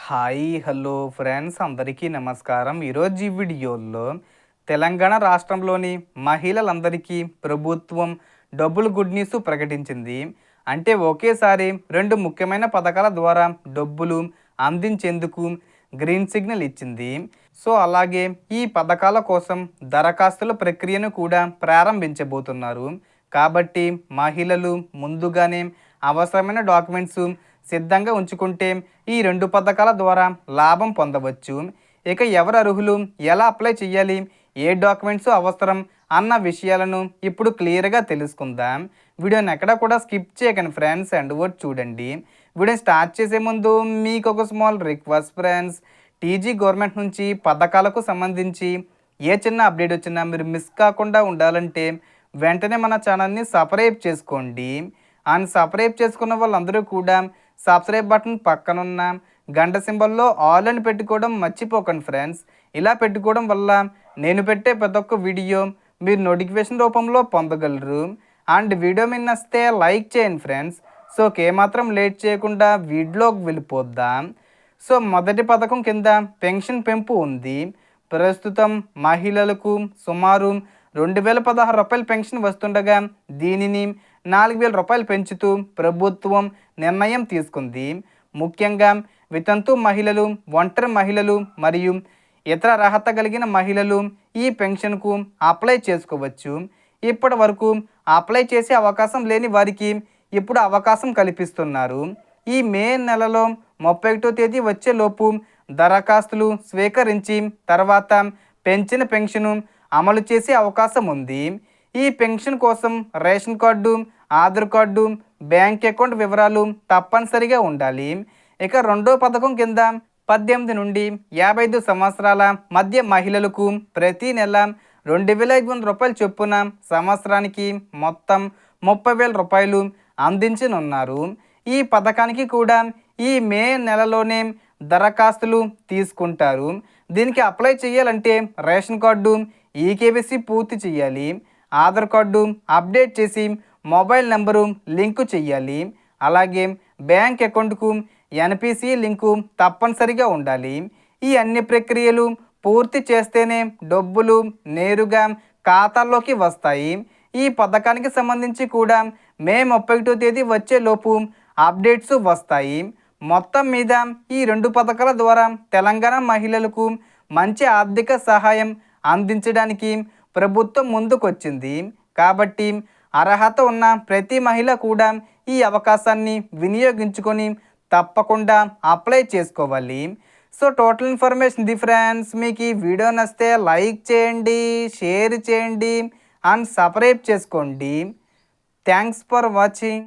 Hi hello friends అందరికీ నమస్కారం. ఈరోజు ఈ వీడియోలో తెలంగాణ రాష్ట్రంలోని మహిళలందరికీ ప్రభుత్వం డబ్బులు గుడ్ న్యూస్ ప్రకటించింది. అంటే ఒకేసారి రెండు ముఖ్యమైన పథకాల ద్వారా డబ్బులు అందించేందుకు గ్రీన్ సిగ్నల్ ఇచ్చింది. సో అలాగే ఈ పథకాల కోసం దరఖాస్తుల ప్రక్రియను కూడా ప్రారంభించబోతున్నారు. కాబట్టి మహిళలు ముందుగానే అవసరమైన డాక్యుమెంట్స్ సిద్ధంగా ఉంచుకుంటే ఈ రెండు పథకాల ద్వారా లాభం పొందవచ్చు. ఇక ఎవరు అర్హులు, ఎలా అప్లై చేయాలి, ఏ డాక్యుమెంట్స్ అవసరం అన్న విషయాలను ఇప్పుడు క్లియర్గా తెలుసుకుందాం. వీడియోని ఎక్కడ కూడా స్కిప్ చేయకండి ఫ్రెండ్స్, అండ్ వర్డ్ చూడండి. వీడియో స్టార్ట్ చేసే ముందు మీకు ఒక small request friends, TG government నుంచి పథకాలకు సంబంధించి ఏ చిన్న అప్డేట్ వచ్చినా మీరు మిస్ కాకుండా ఉండాలంటే వెంటనే మన ఛానల్ని సబ్స్క్రైబ్ చేసుకోండి. అండ్ సబ్స్క్రైబ్ చేసుకున్న వాళ్ళందరూ కూడా సబ్స్క్రైబ్ బటన్ పక్కనున్న గంట సింబల్లో ఆల్ అని పెట్టుకోవడం మర్చిపోకండి ఫ్రెండ్స్. ఇలా పెట్టుకోవడం వల్ల నేను పెట్టే ప్రతి ఒక్క వీడియో మీరు నోటిఫికేషన్ రూపంలో పొందగలరు. అండ్ వీడియో మీద నచ్చితే లైక్ చేయండి ఫ్రెండ్స్. సో ఏమాత్రం లేట్ చేయకుండా వీడియోకి వెళ్ళిపోద్దాం. సో మొదటి పథకం కింద పెన్షన్ పెంపు ఉంది. ప్రస్తుతం మహిళలకు సుమారు 2016 రూపాయల పెన్షన్ వస్తుండగా దీనిని 4000 రూపాయలు పెంచుతూ ప్రభుత్వం నిర్ణయం తీసుకుంది. ముఖ్యంగా వితంతు మహిళలు, ఒంటరి మహిళలు మరియు ఇతర అర్హత కలిగిన మహిళలు ఈ పెన్షన్కు అప్లై చేసుకోవచ్చు. ఇప్పటి వరకు అప్లై చేసే అవకాశం లేని వారికి ఇప్పుడు అవకాశం కల్పిస్తున్నారు. ఈ మే నెలలో 31వ తేదీ వచ్చేలోపు దరఖాస్తులు స్వీకరించి తర్వాత పెంచిన పెన్షను అమలు చేసే అవకాశం ఉంది. ఈ పెన్షన్ కోసం ration card, Aadhaar card, bank account వివరాలు తప్పనిసరిగా ఉండాలి. ఇక రెండో పథకం కింద 18 నుండి 55 సంవత్సరాల మధ్య మహిళలకు ప్రతి నెల 2500 రూపాయల చొప్పున సంవత్సరానికి మొత్తం 30,000 రూపాయలు అందించనున్నారు. ఈ పథకానికి కూడా ఈ మే నెలలోనే దరఖాస్తులు తీసుకుంటారు. దీనికి అప్లై చేయాలంటే రేషన్ కార్డు, ఈకేవైసీ పూర్తి చేయాలి, ఆధార్ కార్డు అప్డేట్ చేసి మొబైల్ నెంబరు లింకు చేయాలి, అలాగే బ్యాంక్ అకౌంట్కు ఎన్పిసి లింకు తప్పనిసరిగా ఉండాలి. ఈ అన్ని ప్రక్రియలు పూర్తి చేస్తేనే డబ్బులు నేరుగా ఖాతాల్లోకి వస్తాయి. ఈ పథకానికి సంబంధించి కూడా మే 31వ తేదీ వచ్చేలోపు అప్డేట్స్ వస్తాయి. మొత్తం మీద ఈ రెండు పథకాల ద్వారా తెలంగాణ మహిళలకు మంచి ఆర్థిక సహాయం అందించడానికి ప్రభుత్వం ముందుకొచ్చింది. కాబట్టి అర్హత ఉన్న ప్రతి మహిళ కూడా ఈ అవకాశాన్ని వినియోగించుకొని తప్పకుండా అప్లై చేసుకోవాలి. సో టోటల్ ఇన్ఫర్మేషన్ ఇది ఫ్రెండ్స్. మీకు ఈ వీడియో నచ్చితే లైక్ చేయండి, షేర్ చేయండి అండ్ సబ్స్క్రైబ్ చేసుకోండి. Thanks for watching.